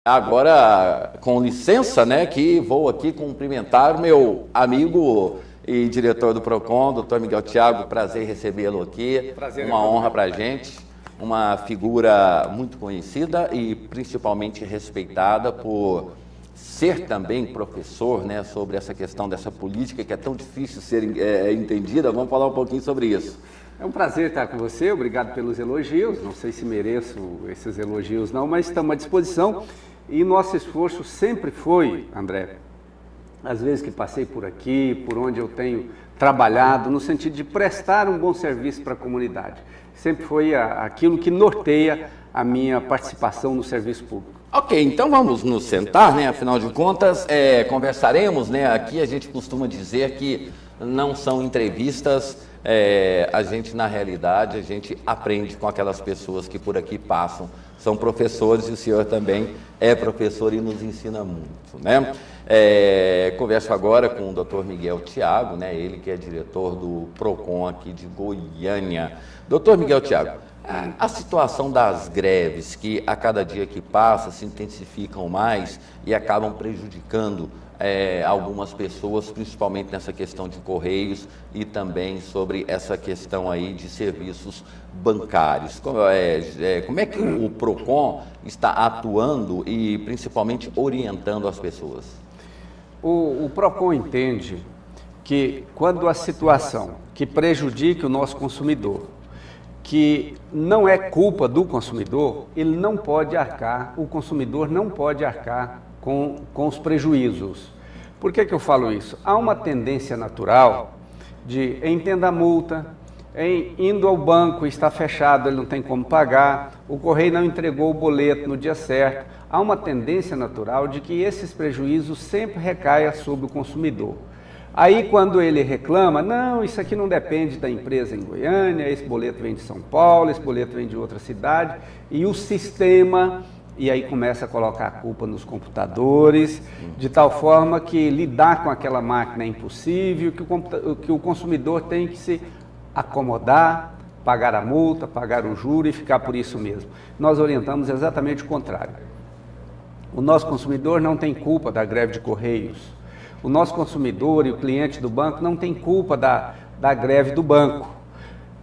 Agora, com licença, né, que vou aqui cumprimentar o meu amigo e diretor do PROCON, doutor Miguel Thiago. Prazer recebê-lo aqui. Prazer, uma honra para a gente. Uma figura muito conhecida e principalmente respeitada por ser também professor, né, sobre essa questão dessa política que é tão difícil ser entendida. Vamos falar um pouquinho sobre isso. É um prazer estar com você, obrigado pelos elogios. Não sei se mereço esses elogios não, mas estamos à disposição. E nosso esforço sempre foi, André, às vezes que passei por aqui, por onde eu tenho trabalhado, no sentido de prestar um bom serviço para a comunidade. Sempre foi aquilo que norteia a minha participação no serviço público. Ok, então vamos nos sentar, né? Afinal de contas, conversaremos, né? Aqui a gente costuma dizer que não são entrevistas, a gente, na realidade, a gente aprende com aquelas pessoas que por aqui passam. São professores e o senhor também é professor e nos ensina muito, né? Converso agora com o doutor Miguel Thiago, né? Ele que é diretor do PROCON aqui de Goiânia. Doutor Miguel Thiago, a situação das greves que a cada dia que passa se intensificam mais e acabam prejudicando algumas pessoas, principalmente nessa questão de correios e também sobre essa questão aí de serviços bancários. Como é que o PROCON está atuando e principalmente orientando as pessoas? O PROCON entende que quando a situação que prejudica o nosso consumidor, que não é culpa do consumidor, ele não pode arcar, o consumidor não pode arcar com os prejuízos. Por que eu falo isso? Há uma tendência natural de, entenda a multa, indo ao banco, está fechado, ele não tem como pagar, o correio não entregou o boleto no dia certo. Há uma tendência natural de que esses prejuízos sempre recaem sobre o consumidor. Aí quando ele reclama, não, isso aqui não depende da empresa em Goiânia, esse boleto vem de São Paulo, esse boleto vem de outra cidade, e o sistema, e aí começa a colocar a culpa nos computadores, de tal forma que lidar com aquela máquina é impossível, que o consumidor tem que se acomodar, pagar a multa, pagar o juro e ficar por isso mesmo. Nós orientamos exatamente o contrário. O nosso consumidor não tem culpa da greve de correios. O nosso consumidor e o cliente do banco não tem culpa da greve do banco.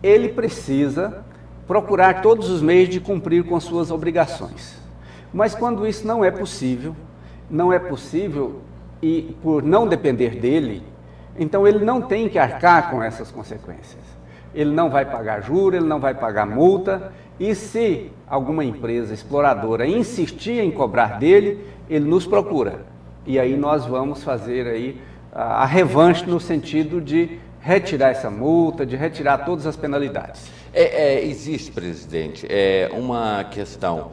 Ele precisa procurar todos os meios de cumprir com suas obrigações. Mas quando isso não é possível e por não depender dele, então ele não tem que arcar com essas consequências. Ele não vai pagar juro, ele não vai pagar multa, e se alguma empresa exploradora insistir em cobrar dele, ele nos procura. E aí nós vamos fazer aí a revanche no sentido de retirar essa multa, de retirar todas as penalidades. Existe, presidente, uma questão.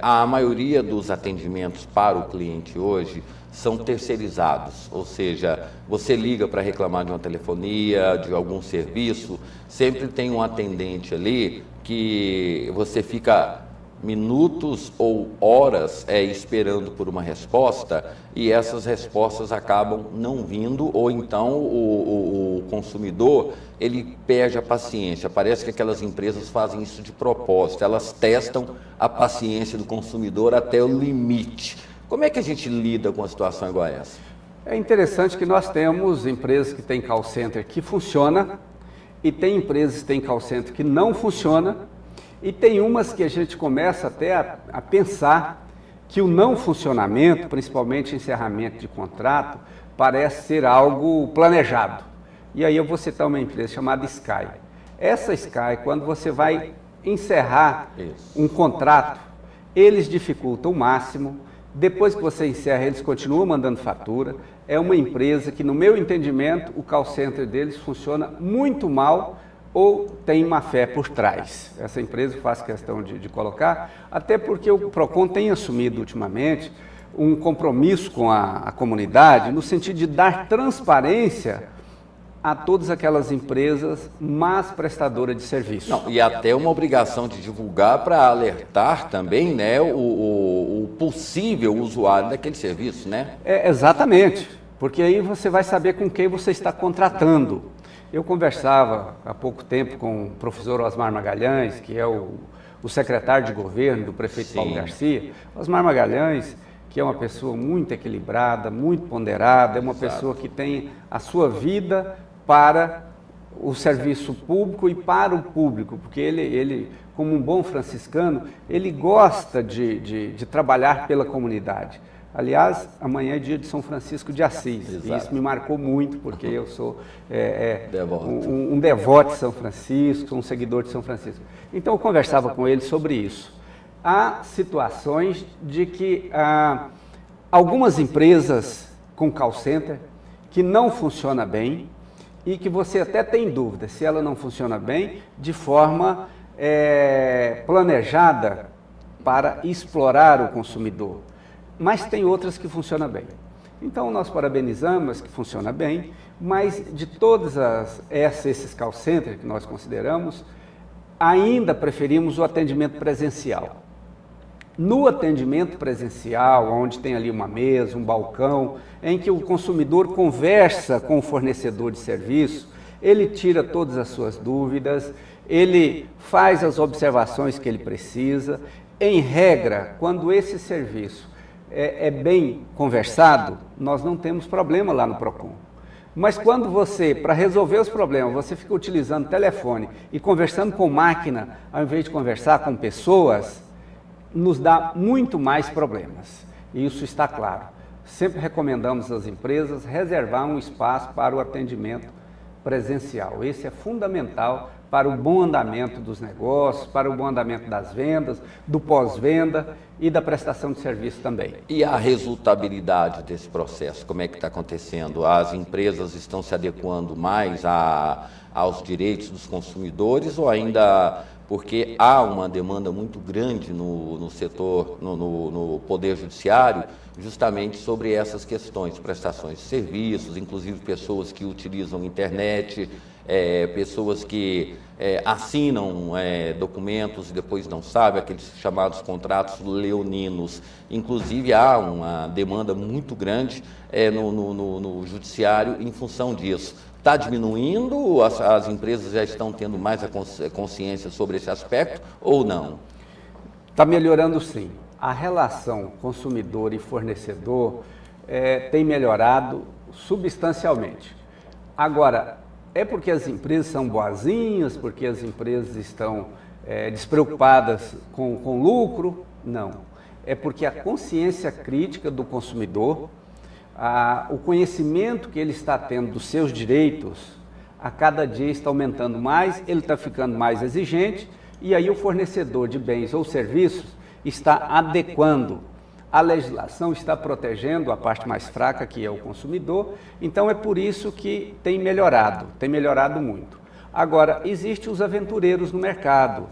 A maioria dos atendimentos para o cliente hoje são terceirizados, ou seja, você liga para reclamar de uma telefonia, de algum serviço, sempre tem um atendente ali que você fica minutos ou horas esperando por uma resposta e essas respostas acabam não vindo, ou então o consumidor ele perde a paciência. Parece que aquelas empresas fazem isso de propósito, elas testam a paciência do consumidor até o limite. Como é que a gente lida com uma situação igual a essa? É interessante que nós temos empresas que têm call center que funciona e tem empresas que têm call center que não funciona. E tem umas que a gente começa até a pensar que o não funcionamento, principalmente encerramento de contrato, parece ser algo planejado. E aí eu vou citar uma empresa chamada Sky. Essa Sky, quando você vai encerrar um contrato, eles dificultam o máximo. Depois que você encerra, eles continuam mandando fatura. É uma empresa que, no meu entendimento, o call center deles funciona muito mal, ou tem má fé por trás. Essa empresa faz questão de colocar, até porque o PROCON tem assumido ultimamente um compromisso com a comunidade, no sentido de dar transparência a todas aquelas empresas más prestadoras de serviço. Não, e até uma obrigação de divulgar para alertar também, né, o possível usuário daquele serviço, né? Exatamente, porque aí você vai saber com quem você está contratando. Eu conversava há pouco tempo com o professor Osmar Magalhães, que é o o secretário de governo do prefeito Paulo Garcia, Osmar Magalhães, que é uma pessoa muito equilibrada, muito ponderada, é uma pessoa que tem a sua vida para o serviço público e para o público, porque ele como um bom franciscano, ele gosta de trabalhar pela comunidade. Aliás, amanhã é dia de São Francisco de Assis, e isso me marcou muito, porque eu sou um devoto de São Francisco, um seguidor de São Francisco. Então eu conversava com ele sobre isso. Há situações de que algumas empresas com call center que não funciona bem e que você até tem dúvida se ela não funciona bem de forma planejada para explorar o consumidor. Mas tem outras que funcionam bem. Então nós parabenizamos que funciona bem, mas de todas esses call centers que nós consideramos, ainda preferimos o atendimento presencial. No atendimento presencial, onde tem ali uma mesa, um balcão, em que o consumidor conversa com o fornecedor de serviço, ele tira todas as suas dúvidas, ele faz as observações que ele precisa. Em regra, quando esse serviço é bem conversado, nós não temos problema lá no PROCON. Mas quando você, para resolver os problemas, você fica utilizando telefone e conversando com máquina, ao invés de conversar com pessoas, nos dá muito mais problemas. E isso está claro. Sempre recomendamos às empresas reservar um espaço para o atendimento presencial. Esse é fundamental para o bom andamento dos negócios, para o bom andamento das vendas, do pós-venda e da prestação de serviço também. E a resultabilidade desse processo, como é que está acontecendo? As empresas estão se adequando mais aos direitos dos consumidores ou ainda porque há uma demanda muito grande no setor, no Poder Judiciário, justamente sobre essas questões, prestações de serviços, inclusive pessoas que utilizam internet, pessoas que assinam documentos e depois não sabem, aqueles chamados contratos leoninos. Inclusive há uma demanda muito grande no Judiciário em função disso. Está diminuindo? As empresas já estão tendo mais a consciência sobre esse aspecto ou não? Está melhorando sim. A relação consumidor e fornecedor tem melhorado substancialmente. Agora, é porque as empresas são boazinhas, porque as empresas estão despreocupadas com lucro? Não. É porque a consciência crítica do consumidor, o conhecimento que ele está tendo dos seus direitos, a cada dia está aumentando mais, ele está ficando mais exigente, e aí o fornecedor de bens ou serviços está adequando. A legislação está protegendo a parte mais fraca, que é o consumidor, então é por isso que tem melhorado muito. Agora, existem os aventureiros no mercado,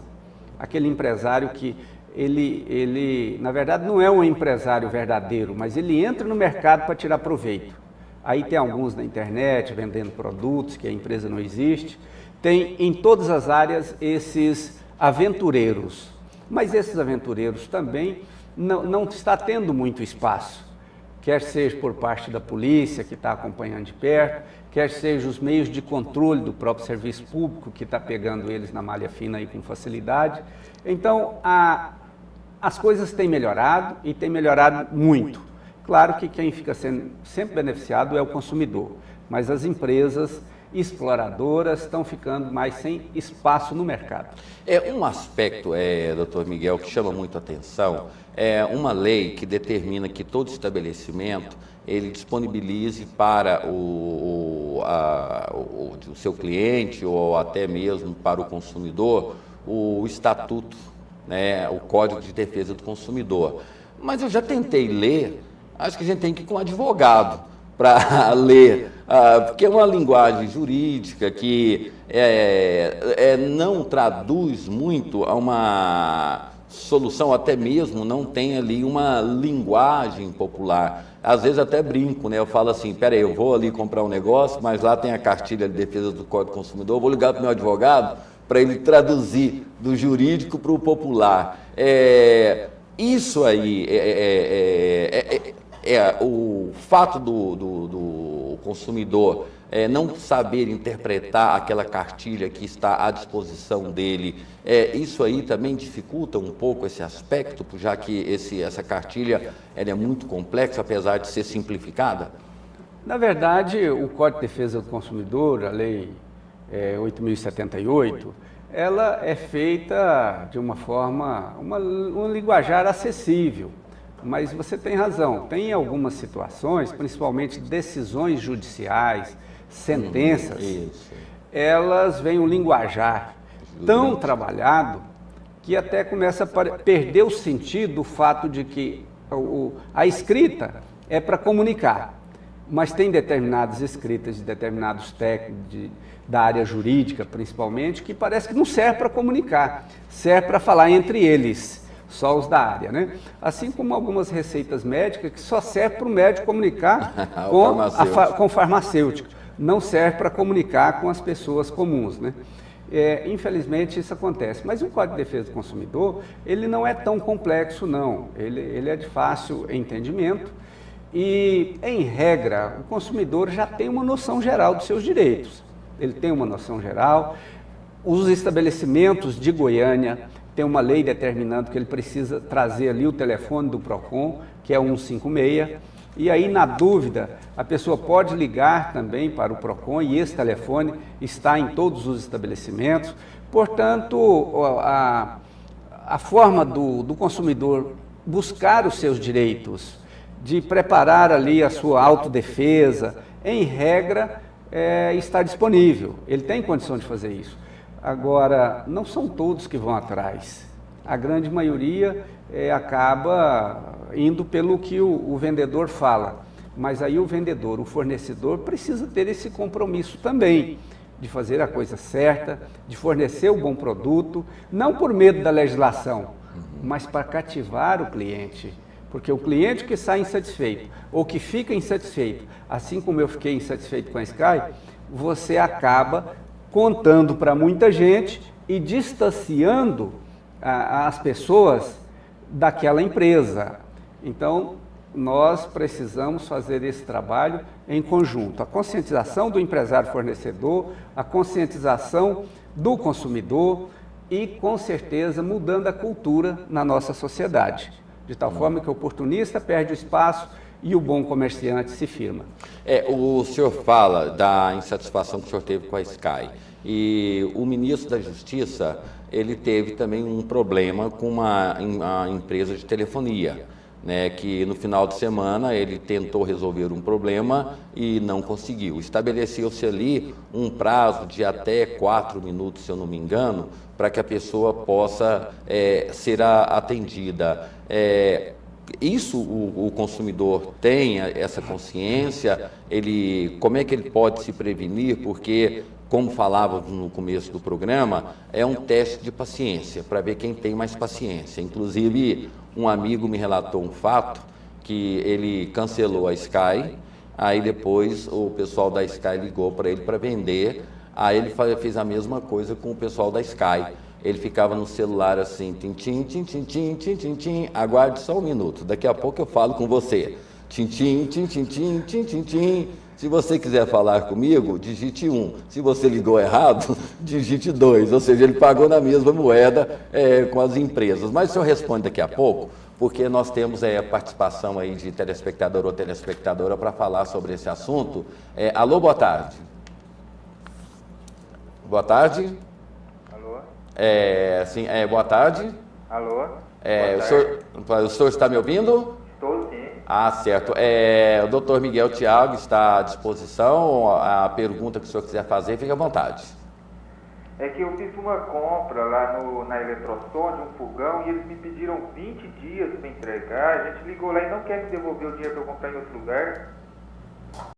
aquele empresário que ele, na verdade, não é um empresário verdadeiro, mas ele entra no mercado para tirar proveito. Aí tem alguns na internet vendendo produtos que a empresa não existe. Tem em todas as áreas esses aventureiros, mas esses aventureiros também não está tendo muito espaço, quer seja por parte da polícia, que está acompanhando de perto, quer seja os meios de controle do próprio serviço público, que está pegando eles na malha fina aí com facilidade. Então, as coisas têm melhorado e têm melhorado muito. Claro que quem fica sendo sempre beneficiado é o consumidor, mas as empresas exploradoras estão ficando mais sem espaço no mercado. Um aspecto, doutor Miguel, que chama muito a atenção, é uma lei que determina que todo estabelecimento ele disponibilize para o seu cliente ou até mesmo para o consumidor o estatuto, o Código de Defesa do Consumidor. Mas eu já tentei ler, acho que a gente tem que ir com um advogado para ler, porque é uma linguagem jurídica que não traduz muito a uma solução, até mesmo não tem ali uma linguagem popular. Às vezes até brinco, eu falo assim, peraí, eu vou ali comprar um negócio, mas lá tem a cartilha de defesa do Código do Consumidor, eu vou ligar para o meu advogado para ele traduzir do jurídico para o popular. Isso aí o fato do consumidor não saber interpretar aquela cartilha que está à disposição dele, isso aí também dificulta um pouco esse aspecto, já que essa cartilha ela é muito complexa, apesar de ser simplificada? Na verdade, o Código de Defesa do Consumidor, a Lei 8.078, ela é feita de uma forma, um linguajar acessível. Mas você tem razão, tem algumas situações, principalmente decisões judiciais, sentenças, elas vêm um linguajar tão trabalhado que até começa a perder o sentido do fato de que a escrita é para comunicar, mas tem determinadas escritas de determinados técnicos da área jurídica, principalmente, que parece que não serve para comunicar, serve para falar entre eles, só os da área, né? Assim como algumas receitas médicas que só serve para o médico comunicar com o farmacêutico, não serve para comunicar com as pessoas comuns, né? Infelizmente isso acontece, mas o Código de Defesa do Consumidor, ele não é tão complexo não, ele é de fácil entendimento e, em regra, o consumidor já tem uma noção geral dos seus direitos, ele tem uma noção geral. Os estabelecimentos de Goiânia tem uma lei determinando que ele precisa trazer ali o telefone do PROCON, que é 156, e aí, na dúvida, a pessoa pode ligar também para o PROCON e esse telefone está em todos os estabelecimentos. Portanto, a forma do consumidor buscar os seus direitos, de preparar ali a sua autodefesa, em regra, está disponível. Ele tem condição de fazer isso. Agora, não são todos que vão atrás. A grande maioria acaba indo pelo que o vendedor fala. Mas aí o vendedor, o fornecedor, precisa ter esse compromisso também, de fazer a coisa certa, de fornecer o bom produto, não por medo da legislação, mas para cativar o cliente. Porque o cliente que sai insatisfeito, ou que fica insatisfeito, assim como eu fiquei insatisfeito com a Sky, você acaba contando para muita gente e distanciando as pessoas daquela empresa. Então, nós precisamos fazer esse trabalho em conjunto. A conscientização do empresário fornecedor, a conscientização do consumidor e, com certeza, mudando a cultura na nossa sociedade. De tal forma que o oportunista perde o espaço e o bom comerciante se firma. O senhor fala da insatisfação que o senhor teve com a Sky. E o ministro da Justiça, ele teve também um problema com uma empresa de telefonia, né, que no final de semana ele tentou resolver um problema e não conseguiu. Estabeleceu-se ali um prazo de até 4 minutos, se eu não me engano, para que a pessoa possa ser atendida. Isso o consumidor tem essa consciência, como é que ele pode se prevenir? Porque, como falávamos no começo do programa, é um teste de paciência, para ver quem tem mais paciência. Inclusive, um amigo me relatou um fato, que ele cancelou a Sky, aí depois o pessoal da Sky ligou para ele para vender, aí ele fez a mesma coisa com o pessoal da Sky. Ele ficava no celular assim, tim-tim, tim-tim, tim-tim, tim-tim, aguarde só um minuto, daqui a pouco eu falo com você. Tim-tim, tim-tim, tim-tim, tim-tim. Se você quiser falar comigo, digite 1. Se você ligou errado, digite 2. Ou seja, ele pagou na mesma moeda com as empresas. Mas o senhor responde daqui a pouco, porque nós temos a participação aí de telespectador ou telespectadora para falar sobre esse assunto. Alô, boa tarde. Boa tarde. Alô? Sim, boa tarde. Alô? O senhor está me ouvindo? Estou sim. Ah, certo. O doutor Miguel Thiago está à disposição. A pergunta que o senhor quiser fazer, fique à vontade. É que eu fiz uma compra lá na Eletrosom de um fogão e eles me pediram 20 dias para entregar. A gente ligou lá e não quer me devolver o dinheiro para eu comprar em outro lugar.